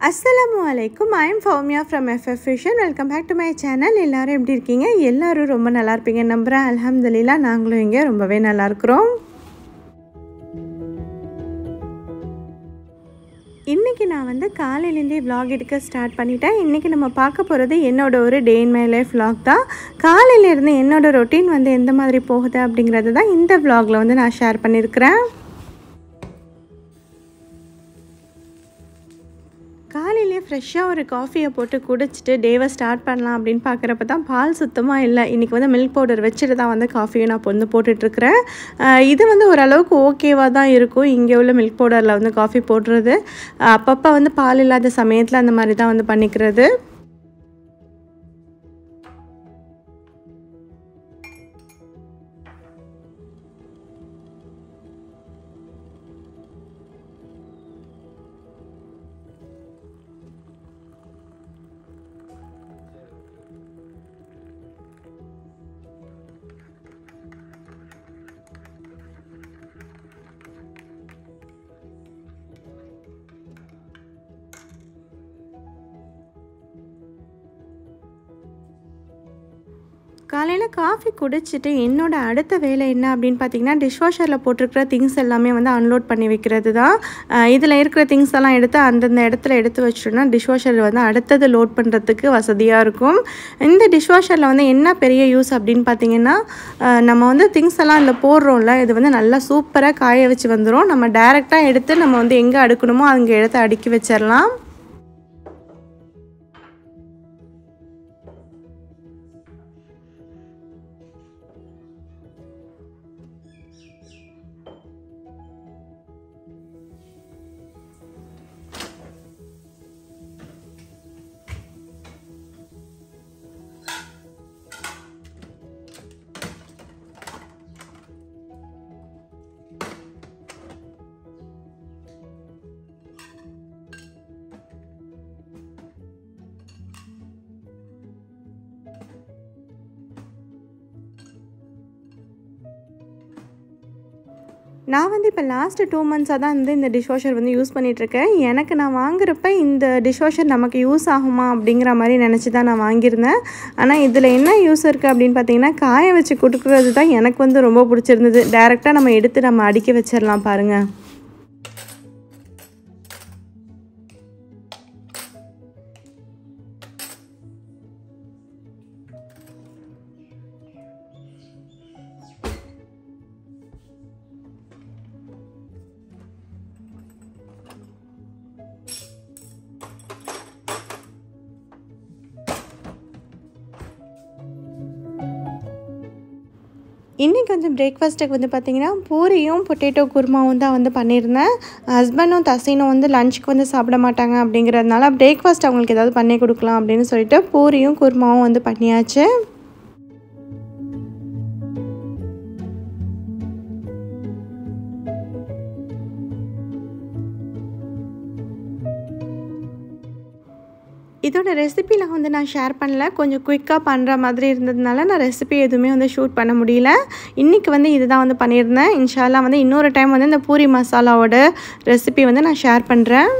Assalamualaikum. I am Faumia from FF Vision. Welcome back to my channel. எல்லாரும் எப்படி இருக்கீங்க? எல்லாரும் ரொம்ப நல்லா இருப்பீங்க நம்புறேன். அல்ஹம்துலில்லாஹ் நாங்களும் இங்க ரொம்பவே நல்லா இருக்கிறோம். இன்னைக்கு நான் வந்து காலையிலேருந்தே vlog எடுக்க ஸ்டார்ட் பண்ணிட்டேன். இன்னைக்கு நம்ம பார்க்க போகிறது என்னோட ஒரு டே இன் மை லைஃப் vlog தான். காலையிலேருந்து என்னோட ரொட்டீன் வந்து எந்த மாதிரி போகுது அப்படிங்கிறது தான் இந்த vlogல வந்து நான் ஷேர் பண்ணியிருக்கிறேன். காலையிலே ஃப்ரெஷ்ஷாக ஒரு காஃபியை போட்டு குடிச்சிட்டு டேவை ஸ்டார்ட் பண்ணலாம் அப்படின்னு பார்க்குறப்ப தான் பால் சுத்தமாக இல்லை. இன்றைக்கி வந்து மில்க் பவுடர் வச்சுட்டு தான் வந்து காஃபியை நான் வந்து போட்டுட்ருக்கிறேன். இது வந்து ஓரளவுக்கு ஓகேவாக தான் இருக்கும். இங்கே உள்ள மில்க் பவுடரில் வந்து காஃபி போடுறது அப்பப்போ வந்து பால் இல்லாத சமயத்தில் அந்த மாதிரி தான் வந்து பண்ணிக்கிறது. காலையில் காஃபி குடிச்சிட்டு என்னோடய அடுத்த வேலை என்ன அப்படின்னு பார்த்தீங்கன்னா, டிஷ்வாஷரில் போட்டிருக்கிற திங்ஸ் எல்லாமே வந்து அன்லோட் பண்ணி வைக்கிறது தான். இதில் இருக்கிற திங்ஸ் எல்லாம் எடுத்து அந்தந்த இடத்துல எடுத்து வச்சிட்டோம்னா டிஷ்வாஷர் வந்து அடுத்தது லோட் பண்ணுறதுக்கு வசதியாக இருக்கும். இந்த டிஷ்வாஷரில் வந்து என்ன பெரிய யூஸ் அப்படின்னு பார்த்தீங்கன்னா, நம்ம வந்து திங்ஸ் எல்லாம் இதில் போடுறோம்ல, இது வந்து நல்லா சூப்பராக காய வச்சு வந்துடும். நம்ம டைரெக்டாக எடுத்து நம்ம வந்து எங்கே அடுக்கணுமோ அங்கே எடுத்து அடுக்கி வச்சிடலாம். நான் வந்து இப்போ லாஸ்ட்டு 2 மந்த்ஸாக தான் வந்து இந்த டிஷ்வாஷர் வந்து யூஸ் பண்ணிகிட்ருக்கேன். எனக்கு நான் வாங்குறப்ப இந்த டிஷ்வாஷர் நமக்கு யூஸ் ஆகுமா அப்படிங்கிற மாதிரி நினச்சி தான் நான் வாங்கியிருந்தேன். ஆனால் இதில் என்ன யூஸ் இருக்குது அப்படின்னு பார்த்தீங்கன்னா, காய வச்சு கொடுக்குறது தான் எனக்கு வந்து ரொம்ப பிடிச்சிருந்தது. டைரெக்டாக நம்ம எடுத்து நம்ம அடுக்கி வச்சிடலாம் பாருங்கள். இன்றைக்கி கொஞ்சம் பிரேக்ஃபாஸ்ட்டுக்கு வந்து பார்த்திங்கன்னா பூரியும் பொட்டேட்டோ குருமாவும் தான் வந்து பண்ணியிருந்தேன். ஹஸ்பண்டும் தசீனும் வந்து லஞ்சுக்கு வந்து சாப்பிட மாட்டாங்க அப்படிங்கிறதுனால பிரேக்ஃபாஸ்ட் அவங்களுக்கு ஏதாவது பண்ணி கொடுக்கலாம் அப்படின்னு சொல்லிட்டு பூரியும் குருமாவும் வந்து பண்ணியாச்சு. இதோட ரெசிபியில் வந்து நான் ஷேர் பண்ணல. கொஞ்சம் குயிக்காக பண்ணுற மாதிரி இருந்ததுனால நான் ரெசிபி எதுவுமே வந்து ஷூட் பண்ண முடியல. இன்றைக்கி வந்து இதுதான் வந்து பண்ணியிருந்தேன். இன்ஷா அல்லாஹ் வந்து இன்னொரு டைம் வந்து இந்த பூரி மசாலாவோட ரெசிபி வந்து நான் ஷேர் பண்ணுறேன்.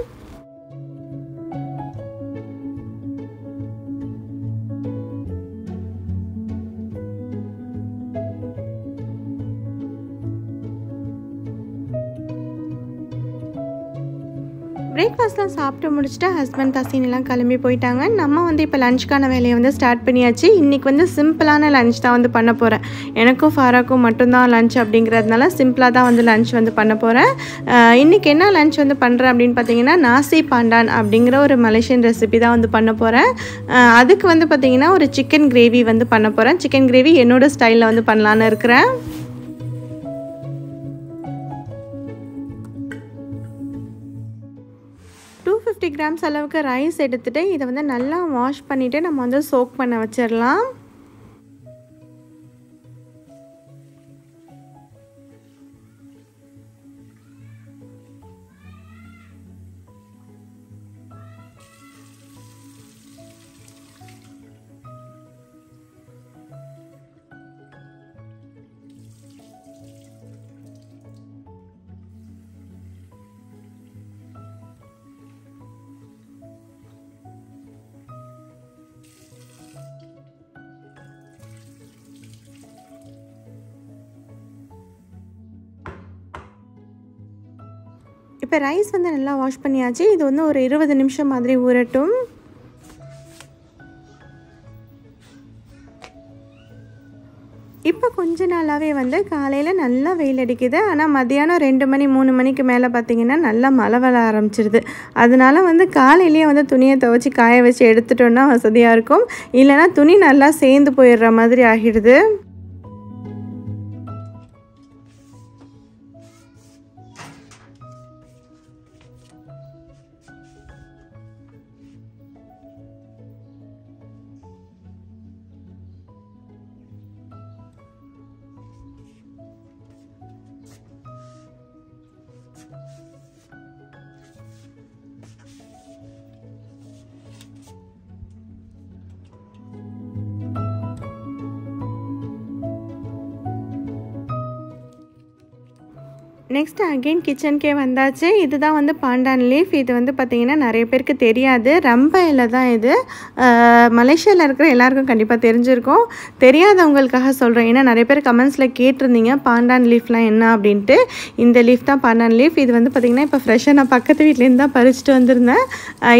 பிரேக்ஃபாஸ்ட்லாம் சாப்பிட்டு முடிச்சுட்டு ஹஸ்பண்ட் தசீனெல்லாம் கிளம்பி போயிட்டாங்க. நம்ம வந்து இப்போ லஞ்சுக்கான வேலையை வந்து ஸ்டார்ட் பண்ணியாச்சு. இன்றைக்கி வந்து சிம்பிளான லஞ்ச் தான் வந்து பண்ண போகிறேன். எனக்கும் ஃபாராக்கும் மட்டும்தான் லஞ்ச் அப்படிங்கிறதுனால சிம்பிளாக தான் வந்து லஞ்ச் வந்து பண்ண போகிறேன். இன்றைக்கி என்ன லஞ்ச் வந்து பண்ணுறேன் அப்படின்னு பார்த்தீங்கன்னா, நாசி பாண்டான் அப்படிங்கிற ஒரு மலேசியன் ரெசிபி தான் வந்து பண்ண போகிறேன். அதுக்கு வந்து பார்த்திங்கன்னா ஒரு சிக்கன் கிரேவி வந்து பண்ண போகிறேன். சிக்கன் கிரேவி என்னோடய ஸ்டைலில் வந்து பண்ணலான்னு இருக்கிறேன். 250 கிராம்ஸ் அளவுக்கு ரைஸ் எடுத்துகிட்டு இதை வந்து நல்லா வாஷ் பண்ணிவிட்டு நம்ம வந்து சோக் பண்ண வச்சிடலாம். இப்போ ரைஸ் வந்து நல்லா வாஷ் பண்ணியாச்சு. இது வந்து ஒரு 20 நிமிஷம் மாதிரி ஊறட்டும். இப்போ கொஞ்ச நாளாகவே வந்து காலையில் நல்லா வெயில் அடிக்குது. ஆனால் மதியானம் 2 மணி 3 மணிக்கு மேலே பார்த்திங்கன்னா நல்லா மழை வர ஆரம்பிச்சிருது. அதனால வந்து காலையிலேயே வந்து துணியை துவைச்சி காய வச்சு எடுத்துட்டோன்னா வசதியாக இருக்கும். இல்லைனா துணி நல்லா சேர்ந்து போயிடுற மாதிரி ஆகிடுது. நெக்ஸ்ட் அகெயின் கிச்சனுக்கே வந்தாச்சு. இதுதான் வந்து பாண்டான் லீஃப். இது வந்து பார்த்திங்கன்னா நிறைய பேருக்கு தெரியாது. ரம்ப இலை தான் இது. மலேசியாவில் இருக்கிற எல்லாருக்கும் கண்டிப்பாக தெரிஞ்சிருக்கும். தெரியாதவங்களுக்காக சொல்கிறேன். ஏன்னா நிறைய பேர் கமெண்ட்ஸில் கேட்டிருந்தீங்க பாண்டான் லீஃப்லாம் என்ன அப்படின்ட்டு. இந்த லீஃப் தான் பாண்டான் லீஃப். இது வந்து பார்த்திங்கன்னா இப்போ ஃப்ரெஷ்ஷாக நான் பக்கத்து வீட்லேருந்து தான் பறிச்சுட்டு வந்திருந்தேன்.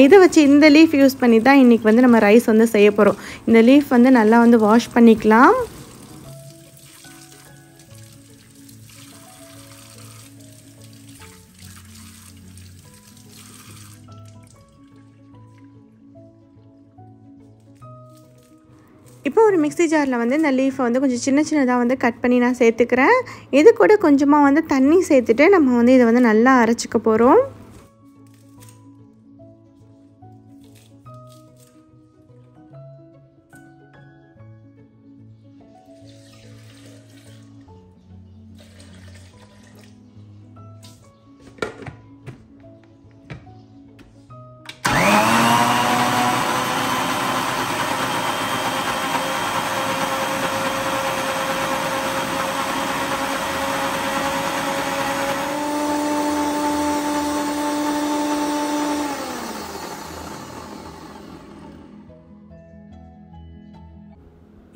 இதை வச்சு இந்த லீஃப் யூஸ் பண்ணி தான் இன்றைக்கி வந்து நம்ம ரைஸ் வந்து செய்ய போகிறோம். இந்த லீஃப் வந்து நல்லா வந்து வாஷ் பண்ணிக்கலாம். இப்போ ஒரு மிக்ஸி ஜாரில் வந்து இந்த லீஃபை வந்து கொஞ்சம் சின்ன சின்னதாக வந்து கட் பண்ணி நான் சேர்த்துக்கிறேன். இது கூட கொஞ்சமாக வந்து தண்ணி சேர்த்துட்டு நம்ம வந்து இதை வந்து நல்லா அரைச்சிக்க போகிறோம்.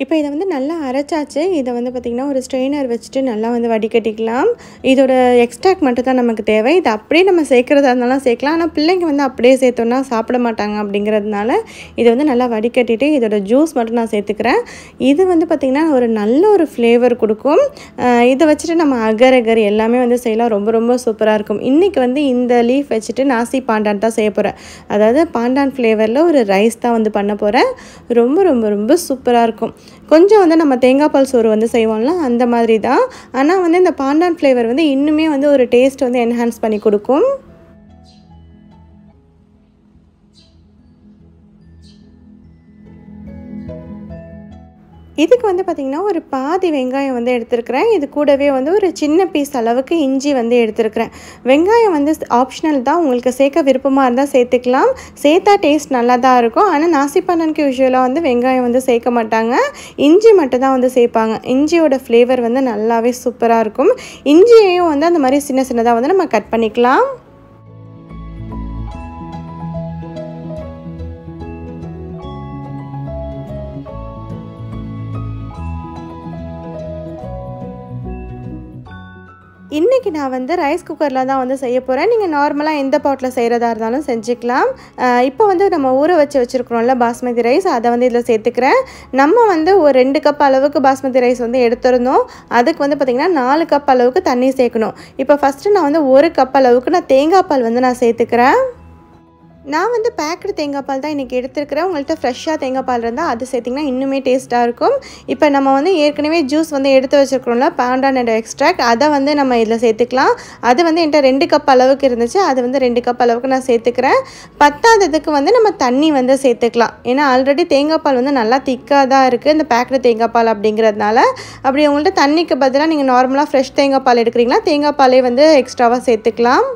இப்போ இதை வந்து நல்லா அரைச்சாச்சு. இதை வந்து பார்த்திங்கன்னா ஒரு ஸ்ட்ரெயினர் வச்சுட்டு நல்லா வந்து வடிகட்டிக்கலாம். இதோட எக்ஸ்ட்ராக்ட் மட்டும் தான் நமக்கு தேவை. இது அப்படியே நம்ம சேர்க்குறதா இருந்தாலும் சேர்க்கலாம். ஆனால் பிள்ளைங்க வந்து அப்படியே சேர்த்தோன்னா சாப்பிட மாட்டாங்க. அப்படிங்கிறதுனால இதை வந்து நல்லா வடிகட்டிட்டு இதோட ஜூஸ் மட்டும் நான் சேர்த்துக்கிறேன். இது வந்து பார்த்திங்கன்னா ஒரு நல்ல ஒரு ஃப்ளேவர் கொடுக்கும். இதை வச்சுட்டு நம்ம அகர் அகர் எல்லாமே வந்து செய்யலாம். ரொம்ப ரொம்ப சூப்பராக இருக்கும். இன்றைக்கி வந்து இந்த லீஃப் வச்சுட்டு நாசி பாண்டான் தான் செய்ய போகிறேன். அதாவது பாண்டான் ஃப்ளேவரில் ஒரு ரைஸ் தான் வந்து பண்ண போகிறேன். ரொம்ப ரொம்ப ரொம்ப சூப்பராக இருக்கும். கொஞ்சம் வந்து நம்ம தேங்காய் பால் சோறு வந்து செய்வோம்ல அந்த மாதிரி தான். ஆனால் வந்து இந்த பாண்டான் ஃப்ளேவர் வந்து இன்னுமே வந்து ஒரு டேஸ்ட் வந்து என்ஹான்ஸ் பண்ணி கொடுக்கும். இதுக்கு வந்து பார்த்திங்கன்னா ஒரு பாதி வெங்காயம் வந்து எடுத்துருக்கிறேன். இது கூடவே வந்து ஒரு சின்ன பீஸ் அளவுக்கு இஞ்சி வந்து எடுத்துருக்கிறேன். வெங்காயம் வந்து ஆப்ஷனல் தான். உங்களுக்கு சேர்க்க விருப்பமாக இருந்தால் சேர்த்துக்கலாம். சேர்த்தா டேஸ்ட் நல்லா தான் இருக்கும். ஆனால் நாசி பாண்டானுக்கு யூஸ்வலாக வந்து வெங்காயம் வந்து சேர்க்க மாட்டாங்க. இஞ்சி மட்டும் தான் வந்து சேர்ப்பாங்க. இஞ்சியோட ஃப்ளேவர் வந்து நல்லாவே சூப்பராக இருக்கும். இஞ்சியையும் வந்து அந்த மாதிரி சின்ன சின்னதாக வந்து நம்ம கட் பண்ணிக்கலாம். இன்றைக்கி நான் வந்து ரைஸ் குக்கரில் தான் வந்து செய்ய போகிறேன். நீங்கள் நார்மலாக எந்த பாட்டில் செய்கிறதா இருந்தாலும் செஞ்சுக்கலாம். இப்போ வந்து நம்ம ஊற வச்சுருக்கிறோம்ல பாஸ்மதி ரைஸ், அதை வந்து இதில் சேர்த்துக்கிறேன். நம்ம வந்து ஒரு 2 கப் அளவுக்கு பாஸ்மதி ரைஸ் வந்து எடுத்துருந்தோம். அதுக்கு வந்து பார்த்திங்கன்னா 4 கப் அளவுக்கு தண்ணி சேர்க்கணும். இப்போ ஃபஸ்ட்டு நான் வந்து 1 கப் அளவுக்கு நான் தேங்காய் பால் வந்து நான் சேர்த்துக்கிறேன். நான் வந்து பேக்கடு தேங்காய் பால் தான் இன்றைக்கி எடுத்துருக்கிறேன். உங்கள்கிட்ட ஃப்ரெஷ்ஷாக தேங்காய் பால் இருந்தால் அது சேர்த்திங்கன்னா இன்னுமே டேஸ்ட்டாக இருக்கும். இப்போ நம்ம வந்து ஏற்கனவே ஜூஸ் வந்து எடுத்து வச்சுருக்கிறோம்ல பாண்டானோட எக்ஸ்ட்ராக்ட், அதை வந்து நம்ம இதில் சேர்த்துக்கலாம். அது வந்து என்கிட்ட 2 கப் அளவுக்கு இருந்துச்சு. அது வந்து 2 கப் அளவுக்கு நான் சேர்த்துக்கிறேன். பத்தாததுக்கு வந்து நம்ம தண்ணி வந்து சேர்த்துக்கலாம். ஏன்னா ஆல்ரெடி தேங்காய் பால் வந்து நல்லா திக்காக தான் இருக்குது இந்த பேக்கடு தேங்காய் பால் அப்படிங்கிறதுனால. அப்படி உங்கள்கிட்ட தண்ணிக்கு பதிலாக நீங்கள் நார்மலாக ஃப்ரெஷ் தேங்காய் பால் எடுக்கிறீங்களா, தேங்காய் பாலே வந்து எக்ஸ்ட்ராவாக சேர்த்துக்கலாம்.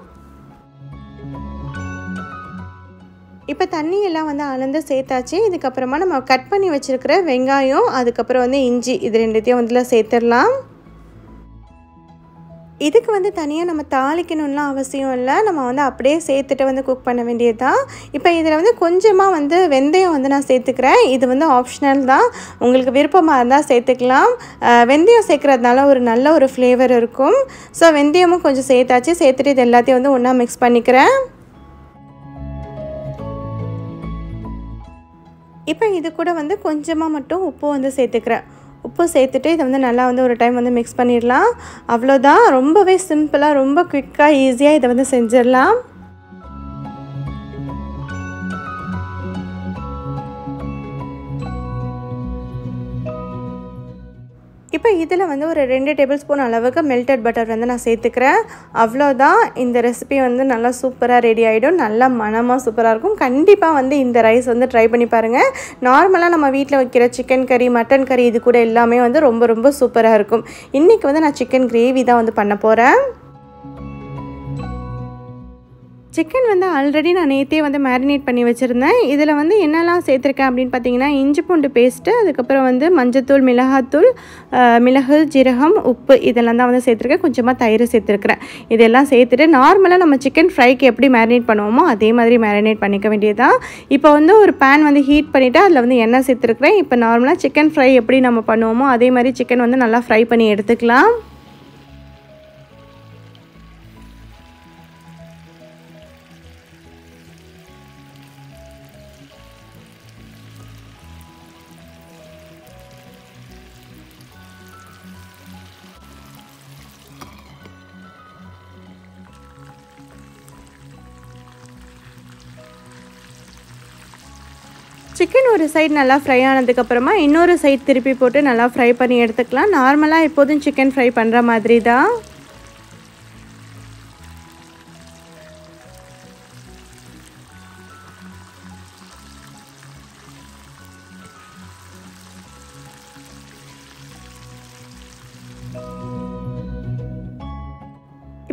இப்போ தண்ணியெல்லாம் வந்து அளந்து சேர்த்தாச்சு. இதுக்கப்புறமா நம்ம கட் பண்ணி வச்சுருக்கிற வெங்காயம், அதுக்கப்புறம் வந்து இஞ்சி, இது ரெண்டுத்தையும் வந்து சேர்த்துடலாம். இதுக்கு வந்து தனியாக நம்ம தாளிக்கணும்லாம் அவசியம் இல்லை. நம்ம வந்து அப்படியே சேர்த்துட்டு வந்து குக் பண்ண வேண்டியது தான். இப்போ இதில் வந்து கொஞ்சமாக வந்து வெந்தயம் வந்து நான் சேர்த்துக்கிறேன். இது வந்து ஆப்ஷனல் தான், உங்களுக்கு விருப்பமாக இருந்தால் சேர்த்துக்கலாம். வெந்தயம் சேர்க்குறதுனால ஒரு நல்ல ஒரு ஃப்ளேவர் இருக்கும். ஸோ வெந்தயமும் கொஞ்சம் சேர்த்துட்டு இது எல்லாத்தையும் வந்து ஒன்றா மிக்ஸ் பண்ணிக்கிறேன். இப்போ இது கூட வந்து கொஞ்சமாக மட்டும் உப்பு வந்து சேர்த்துக்கிறேன். உப்பு சேர்த்துட்டு இதை வந்து நல்லா வந்து ஒரு டைம் வந்து மிக்ஸ் பண்ணிடலாம். அவ்வளோதான், ரொம்பவே சிம்பிளாக ரொம்ப குயிக்காக ஈஸியாக இதை வந்து செஞ்சிடலாம். இப்போ இதில் வந்து ஒரு 2 டேபிள் ஸ்பூன் அளவுக்கு மெல்டட் பட்டர் வந்து நான் சேர்த்துக்கிறேன். அவ்வளோதான், இந்த ரெசிபி வந்து நல்லா சூப்பராக ரெடி ஆகிடும். நல்லா மணமாக சூப்பராக இருக்கும். கண்டிப்பாக வந்து இந்த ரைஸ் வந்து ட்ரை பண்ணி பாருங்கள். நார்மலாக நம்ம வீட்டில் வைக்கிற சிக்கன் கறி, மட்டன் கறி இது கூட எல்லாமே வந்து ரொம்ப ரொம்ப சூப்பராக இருக்கும். இன்றைக்கி வந்து நான் சிக்கன் கிரேவி தான் வந்து பண்ண போகிறேன். சிக்கன் வந்து ஆல்ரெடி நான் நேற்றே வந்து மேரினேட் பண்ணி வச்சுருந்தேன். இதில் வந்து என்னெல்லாம் சேர்த்துருக்கேன் அப்படின்னு பார்த்தீங்கன்னா, இஞ்சி பூண்டு பேஸ்ட்டு, அதுக்கப்புறம் வந்து மஞ்சத்தூள், மிளகாத்தூள், மிளகு, ஜீரகம், உப்பு இதெல்லாம் தான் வந்து சேர்த்துருக்கேன். கொஞ்சமாக தயிர் சேர்த்துருக்குறேன். இதெல்லாம் சேர்த்துட்டு நார்மலாக நம்ம சிக்கன் ஃப்ரைக்கு எப்படி மேரினேட் பண்ணுவோமோ அதே மாதிரி மேரினேட் பண்ணிக்க வேண்டியது தான். இப்போ வந்து ஒரு பேன் வந்து ஹீட் பண்ணிவிட்டு அதில் வந்து எண்ணெய் சேர்த்துருக்குறேன். இப்போ நார்மலாக சிக்கன் ஃப்ரை எப்படி நம்ம பண்ணுவோமோ அதே மாதிரி சிக்கன் வந்து நல்லா ஃப்ரை பண்ணி எடுத்துக்கலாம். சிக்கன் ஒரு சைடு நல்லா ஃப்ரை ஆனதுக்கப்புறமா இன்னொரு சைடு திருப்பி போட்டு நல்லா ஃப்ரை பண்ணி எடுத்துக்கலாம். நார்மலாக எப்போதும் சிக்கன் ஃப்ரை பண்ணுற மாதிரி தான்.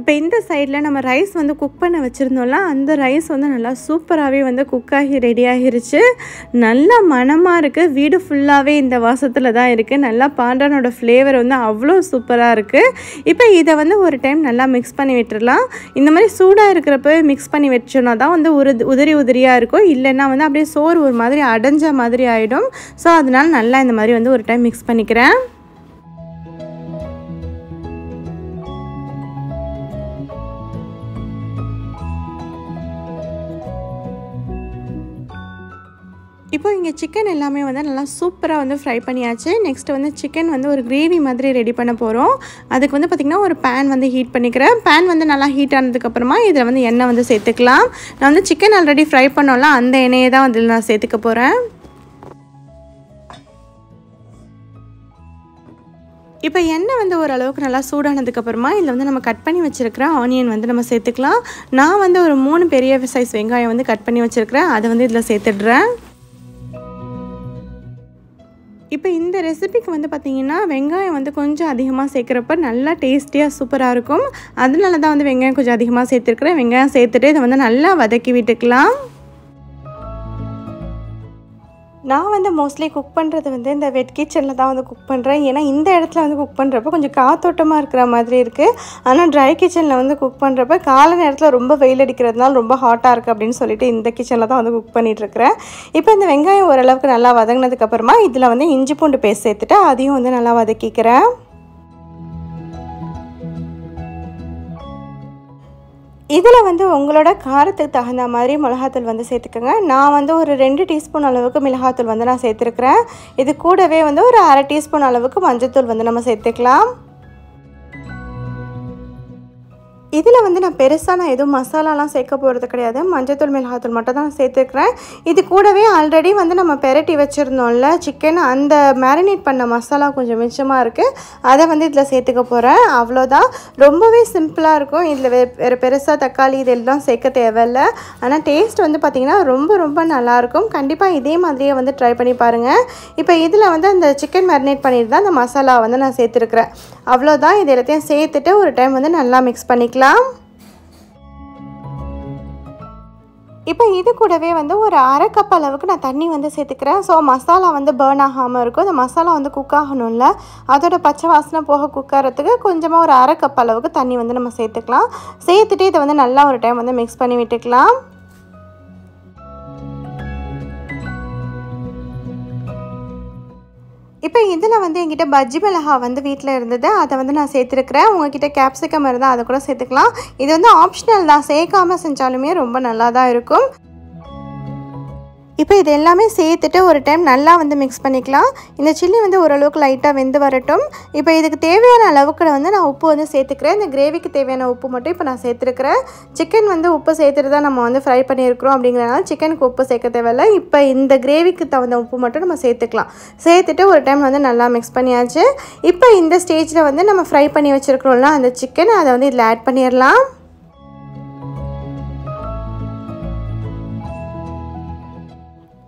இப்போ இந்த சைடில் நம்ம ரைஸ் வந்து குக் பண்ண வச்சுருந்தோம்ல, அந்த ரைஸ் வந்து நல்லா சூப்பராகவே வந்து குக்காகி ரெடி ஆகிருச்சு. நல்லா மணமாக இருக்குது. வீடு ஃபுல்லாகவே இந்த வாசத்தில் தான் இருக்குது. நல்லா பாண்டனோட ஃப்ளேவர் வந்து அவ்வளோ சூப்பராக இருக்குது. இப்போ இதை வந்து ஒரு டைம் நல்லா மிக்ஸ் பண்ணி விட்டுடலாம். இந்த மாதிரி சூடாக இருக்கிறப்ப மிக்ஸ் பண்ணி வச்சோன்னா தான் வந்து உதிரியாக இருக்கும். இல்லைன்னா வந்து அப்படியே சோறு ஒரு மாதிரி அடைஞ்ச மாதிரி ஆகிடும். ஸோ அதனால் நல்லா இந்த மாதிரி வந்து ஒரு டைம் மிக்ஸ் பண்ணிக்கிறேன். இப்போ இங்கே சிக்கன் எல்லாமே வந்து நல்லா சூப்பராக வந்து ஃப்ரை பண்ணியாச்சு. நெக்ஸ்ட்டு வந்து சிக்கன் வந்து ஒரு கிரேவி மாதிரி ரெடி பண்ண போகிறோம். அதுக்கு வந்து பார்த்திங்கன்னா ஒரு பேன் வந்து ஹீட் பண்ணிக்கிறேன். பேன் வந்து நல்லா ஹீட் ஆனதுக்கப்புறமா இதில் வந்து எண்ணெய் வந்து சேர்த்துக்கலாம். நான் வந்து சிக்கன் ஆல்ரெடி ஃப்ரை பண்ணோம்ல, அந்த எண்ணெயை தான் வந்து நான் சேர்த்துக்க போகிறேன். இப்போ எண்ணெய் வந்து ஓரளவுக்கு நல்லா சூடானதுக்கப்புறமா இதில் வந்து நம்ம கட் பண்ணி வச்சுருக்கிற ஆனியன் வந்து நம்ம சேர்த்துக்கலாம். நான் வந்து ஒரு 3 பெரிய சைஸ் வெங்காயம் வந்து கட் பண்ணி வச்சுருக்கிறேன். அதை வந்து இதில் சேர்த்துடுறேன். இப்போ இந்த ரெசிபிக்கு வந்து பார்த்திங்கன்னா வெங்காயம் வந்து கொஞ்சம் அதிகமாக சேர்க்குறப்ப நல்லா டேஸ்டியாக சூப்பராக இருக்கும். அதனால தான் வந்து வெங்காயம் கொஞ்சம் அதிகமாக சேர்த்துருக்குறேன். வெங்காயம் சேர்த்துட்டு இதை வந்து நல்லா வதக்கி விட்டுக்கலாம். நான் வந்து மோஸ்ட்லி குக் பண்ணுறது வந்து இந்த வெட் கிச்சனில் தான் வந்து குக் பண்ணுறேன். ஏன்னா இந்த இடத்துல வந்து குக் பண்ணுறப்ப கொஞ்சம் காத்தோட்டமாக இருக்கிற மாதிரி இருக்குது. ஆனால் ட்ரை கிச்சனில் வந்து குக் பண்ணுறப்ப காலை நேரத்தில் ரொம்ப வெயில் அடிக்கிறதுனால ரொம்ப ஹாட்டாக இருக்குது அப்படின்னு சொல்லிட்டு இந்த கிச்சனில் தான் வந்து குக் பண்ணிகிட்ருக்கிறேன். இப்போ இந்த வெங்காயம் ஓரளவுக்கு நல்லா வதங்கினதுக்கப்புறமா இதில் வந்து இஞ்சி பூண்டு பேஸ்ட் சேர்த்துட்டு அதையும் வந்து நல்லா வதக்கிக்கிறேன். இதில் வந்து உங்களோட காரத்துக்கு தகுந்த மாதிரி மிளகாத்தூள் வந்து சேர்த்துக்கோங்க. நான் வந்து ஒரு 2 டீஸ்பூன் அளவுக்கு மிளகாத்தூள் வந்து நான் சேர்த்துருக்குறேன். இது கூடவே வந்து ஒரு 1/2 டீஸ்பூன் அளவுக்கு மஞ்சத்தூள் வந்து நம்ம சேர்த்துக்கலாம். இதில் வந்து நான் பெருசாக எதுவும் மசாலாலாம் சேர்க்க போகிறது கிடையாது. மஞ்சத்தூள், மிளகாத்தூள் மட்டும் தான் நான் சேர்த்துக்கிறேன். இது கூடவே ஆல்ரெடி வந்து நம்ம பெரட்டி வச்சுருந்தோம்ல சிக்கன், அந்த மேரினேட் பண்ண மசாலா கொஞ்சம் மிச்சமாக இருக்குது. அதை வந்து இதில் சேர்த்துக்க போகிறேன். அவ்வளோதான், ரொம்பவே சிம்பிளாக இருக்கும். இதில் வேறு பெருசாக தக்காளி இதெல்லாம் சேர்க்க தேவையில்லை. ஆனால் டேஸ்ட் வந்து பார்த்திங்கன்னா ரொம்ப ரொம்ப நல்லாயிருக்கும். கண்டிப்பாக இதே மாதிரியே வந்து ட்ரை பண்ணி பாருங்கள். இப்போ இதில் வந்து அந்த சிக்கன் மேரினேட் பண்ணிட்டு தான் அந்த மசாலா வந்து நான் சேர்த்துருக்குறேன். அவ்வளோதான், இது எல்லாத்தையும் சேர்த்துட்டு ஒரு டைம் வந்து நல்லா மிக்ஸ் பண்ணிக்கலாம். இப்போ இது கூடவே வந்து ஒரு அரை கப் அளவுக்கு நான் தண்ணி வந்து சேர்த்துக்கிறேன். ஸோ மசாலா வந்து பேர்ன் ஆகாமல் இருக்கும். இந்த மசாலா வந்து குக் ஆகணும்ல, அதோட பச்சை வாசனை போக குக்கறதுக்கு கொஞ்சமாக ஒரு அரை கப் அளவுக்கு தண்ணி வந்து நம்ம சேர்த்துக்கலாம். சேர்த்துட்டு இதை வந்து நல்லா ஒரு டைம் வந்து மிக்ஸ் பண்ணி விட்டுக்கலாம். இப்போ இதில் வந்து என்கிட்ட பஜ்ஜி மிளகா வந்து வீட்டில் இருந்தது, அதை வந்து நான் சேர்த்துருக்குறேன். உங்கள்கிட்ட கேப்சிகம் இருந்தால் அதை கூட சேர்த்துக்கலாம். இது வந்து ஆப்ஷனல் தான், சேர்க்காமல் செஞ்சாலுமே ரொம்ப நல்லா தான் இருக்கும். இப்போ இது எல்லாமே சேர்த்துட்டு ஒரு டைம் நல்லா வந்து மிக்ஸ் பண்ணிக்கலாம். இந்த சில்லி வந்து ஓரளவுக்கு லைட்டாக வெந்து வரட்டும். இப்போ இதுக்கு தேவையான அளவுக்கு வந்து நான் உப்பு வந்து சேர்த்துக்கிறேன். இந்த கிரேவிக்கு தேவையான உப்பு மட்டும் இப்போ நான் சேர்த்துருக்கிறேன். சிக்கன் வந்து உப்பு சேர்த்துட்டு தான் நம்ம வந்து ஃப்ரை பண்ணியிருக்கிறோம் அப்படிங்கிறனால சிக்கனுக்கு உப்பு சேர்க்க தேவையில்லை. இப்போ இந்த கிரேவிக்கு தகுந்த உப்பு மட்டும் நம்ம சேர்த்துக்கலாம். சேர்த்துட்டு ஒரு டைம் வந்து நல்லா மிக்ஸ் பண்ணியாச்சு. இப்போ இந்த ஸ்டேஜில் வந்து நம்ம ஃப்ரை பண்ணி வச்சுருக்கிறோம்ல அந்த சிக்கன், அதை வந்து இதில் ஆட் பண்ணிடலாம்.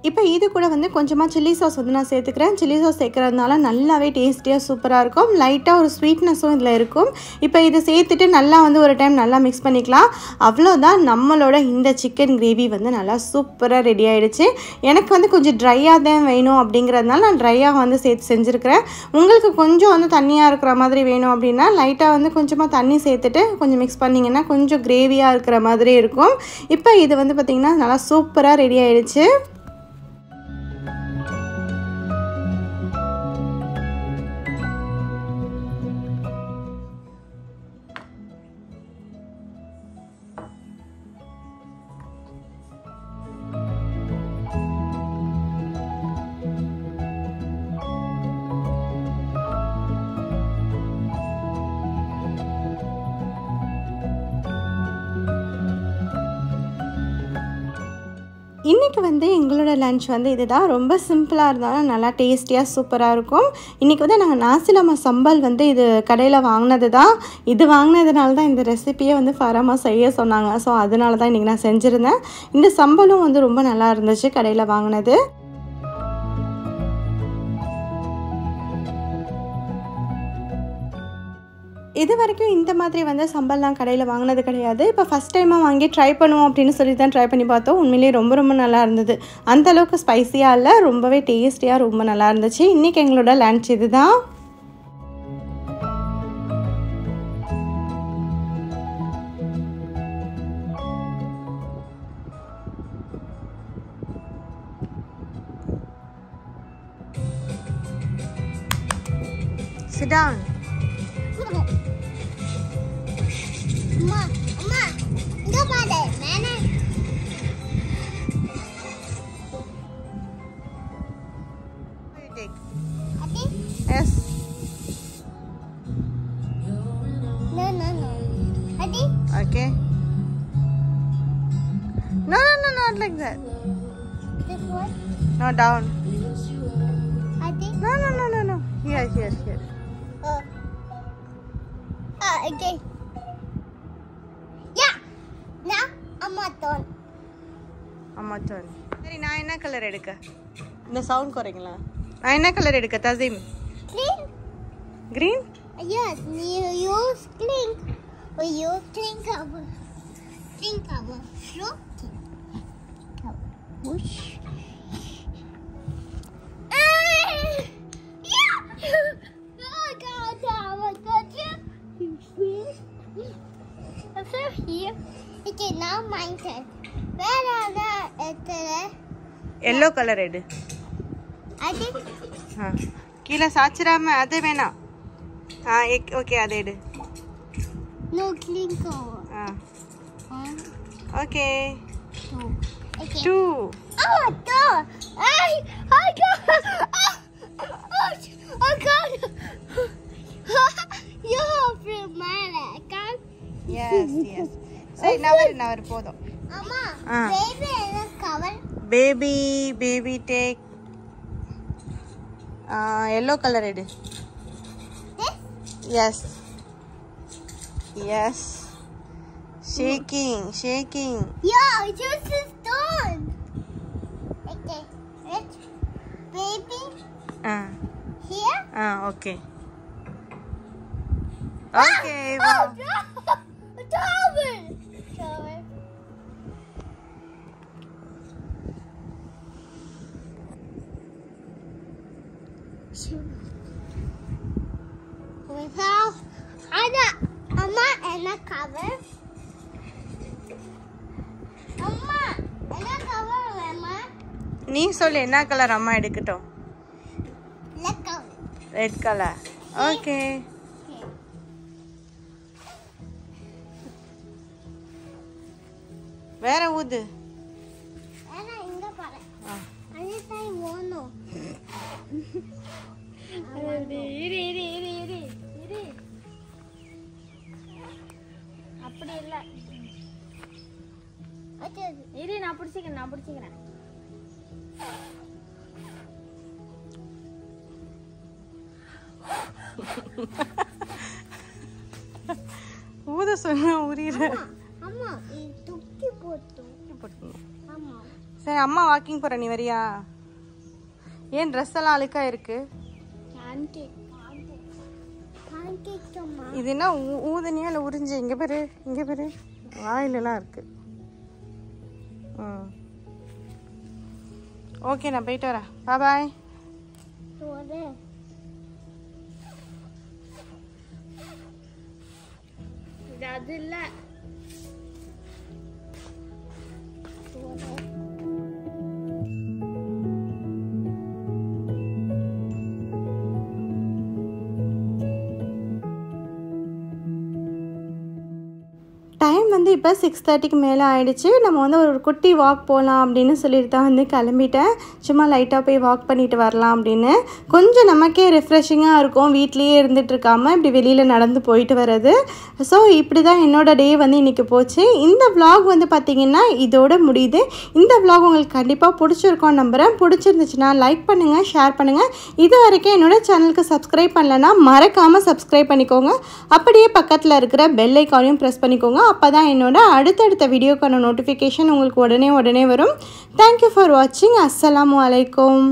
இப்போ இது கூட வந்து கொஞ்சமாக சில்லி சாஸ் வந்து நான் சேர்த்துக்கிறேன். சில்லி சாஸ் சேர்க்குறதுனால நல்லாவே டேஸ்டியாக சூப்பராக இருக்கும். லைட்டாக ஒரு ஸ்வீட்னஸும் இதில் இருக்கும். இப்போ இது சேர்த்துட்டு நல்லா வந்து ஒரு டைம் நல்லா மிக்ஸ் பண்ணிக்கலாம். அவ்வளோதான், நம்மளோட இந்த சிக்கன் கிரேவி வந்து நல்லா சூப்பராக ரெடி ஆகிடுச்சு. எனக்கு வந்து கொஞ்சம் ட்ரையாக தான் வேணும் அப்படிங்கிறதுனால நான் ட்ரையாக வந்து சேர்த்து செஞ்சுருக்கிறேன். உங்களுக்கு கொஞ்சம் வந்து தண்ணியாக இருக்கிற மாதிரி வேணும் அப்படின்னா லைட்டாக வந்து கொஞ்சமாக தண்ணி சேர்த்துட்டு கொஞ்சம் மிக்ஸ் பண்ணிங்கன்னா கொஞ்சம் கிரேவியாக இருக்கிற மாதிரி இருக்கும். இப்போ இது வந்து பார்த்திங்கன்னா நல்லா சூப்பராக ரெடி ஆகிடுச்சு. இன்றைக்கி வந்து எங்களோட லன்ச் வந்து இதுதான். ரொம்ப சிம்பிளாக இருந்தாலும் நல்லா டேஸ்டியாக சூப்பராக இருக்கும். இன்றைக்கி வந்து நாங்கள் நாசிலமா சம்பல் வந்து இது கடையில் வாங்கினது தான். இது வாங்கினதுனால தான் இந்த ரெசிப்பியை வந்து ஃபரமாக செய்ய சொன்னாங்க. ஸோ அதனால தான் இன்றைக்கி நான் செஞ்சுருந்தேன். இந்த சம்பலும் வந்து ரொம்ப நல்லா இருந்துச்சு கடையில் வாங்கினது. இது வரைக்கும் இந்த மாதிரி வந்து சம்பல்லாம் கடையில் வாங்கினது கிடையாது. இப்போ ஃபஸ்ட் டைமாக வாங்கி ட்ரை பண்ணுவோம் அப்படின்னு சொல்லி தான் ட்ரை பண்ணி பார்த்தோம். உண்மையிலேயே ரொம்ப ரொம்ப நல்லா இருந்தது. அந்தளவுக்கு ஸ்பைஸியாக இல்லை, ரொம்பவே டேஸ்டியாக ரொம்ப நல்லா இருந்துச்சு. இன்றைக்கி எங்களோட லன்ச் இது தான். Sit down. அம்மா அம்மா இங்க பாரு மேனே You take. அடி Yes. no அடி Okay. No, not like that. this one No, down. அடி No. Here. okay அம்மா turn. சரி, நான் என்ன கலர் எடுக்க? இந்த சவுண்ட் குறைங்களா? நான் என்ன கலர் எடுக்க Thassim? Green? Yes, you use clink. Or you clink cover. Sure. Whoosh. Oh God, I got you. I'm so here. Okay, now my turn. Where are the yellow color எடு. கீழே சாச்சிராம அது வேணாம். Okay, அதை எடு. No clink cover. Okay. Okay. 2. Oh, God! I got. Oh, God! You're from my leg. Yes. சரி, நவர் போதும். Amma, baby is cover. Baby take. Yellow color எடு. This? Yes. Shaking. Yeah, just is done. Okay, let's baby here. Okay. Okay. Wow. Towel. Ada, Amma, and a cover. Amma, and a cover, Amma. நீ சொல்லு என்ன colour அம்மா எடுக்கட்டும்? Red colour. Okay. வேற ஊது. ஏனா இங்க பாரு. அனிதாய் ஓனோ. இரு. அப்படி இல்ல. அச்சா இரு நான் பிடிச்சிக்கிறேன். ஊத சொன்னா உரியுற. அம்மா இது துக்கி போட்டு. அம்மா சரி அம்மா வாக்கிங் போற நீ வரியா? ஏன் ட்ரெஸ் எல்லாம் அழுக்கா இருக்கு? ஆன்டி அம்மா இது என்ன ஊதனியா இல்ல உறிஞ்சு? இங்க பாரு வாயிலெல்லாம் இருக்கு. ஓகே நான் போயிட்டு வரேன். பாய். அது இல்ல டைம் வந்து இப்போ 6:30க்கு மேலே ஆயிடுச்சு. நம்ம வந்து ஒரு குட்டி வாக் போகலாம் அப்படின்னு சொல்லிட்டு தான் வந்து கிளம்பிட்டேன். சும்மா லைட்டாக போய் வாக் பண்ணிட்டு வரலாம் அப்படின்னு. கொஞ்சம் நமக்கே ரெஃப்ரெஷிங்காக இருக்கும் வீட்லேயே இருந்துட்டு இருக்காமல் இப்படி வெளியில் நடந்து போயிட்டு வர்றது. ஸோ இப்படி தான் என்னோடய டே வந்து இன்றைக்கி போச்சு. இந்த vlog வந்து பார்த்திங்கன்னா இதோட முடியுது. இந்த vlog உங்களுக்கு கண்டிப்பாக பிடிச்சிருக்கோன்னு நம்புகிறேன். பிடிச்சிருந்துச்சுன்னா லைக் பண்ணுங்கள், ஷேர் பண்ணுங்கள். இது வரைக்கும் என்னோட சேனலுக்கு சப்ஸ்கிரைப் பண்ணலைன்னா மறக்காமல் சப்ஸ்கிரைப் பண்ணிக்கோங்க. அப்படியே பக்கத்தில் இருக்கிற பெல் ஐக்கானையும் ப்ரெஸ் பண்ணிக்கோங்க. அப்போ தான் என்னோட அடுத்தடுத்த வீடியோக்கான நோட்டிஃபிகேஷன் உங்களுக்கு உடனே வரும். தேங்க்யூ ஃபார் வாட்சிங். அஸ்ஸலாமு அலைக்கும்.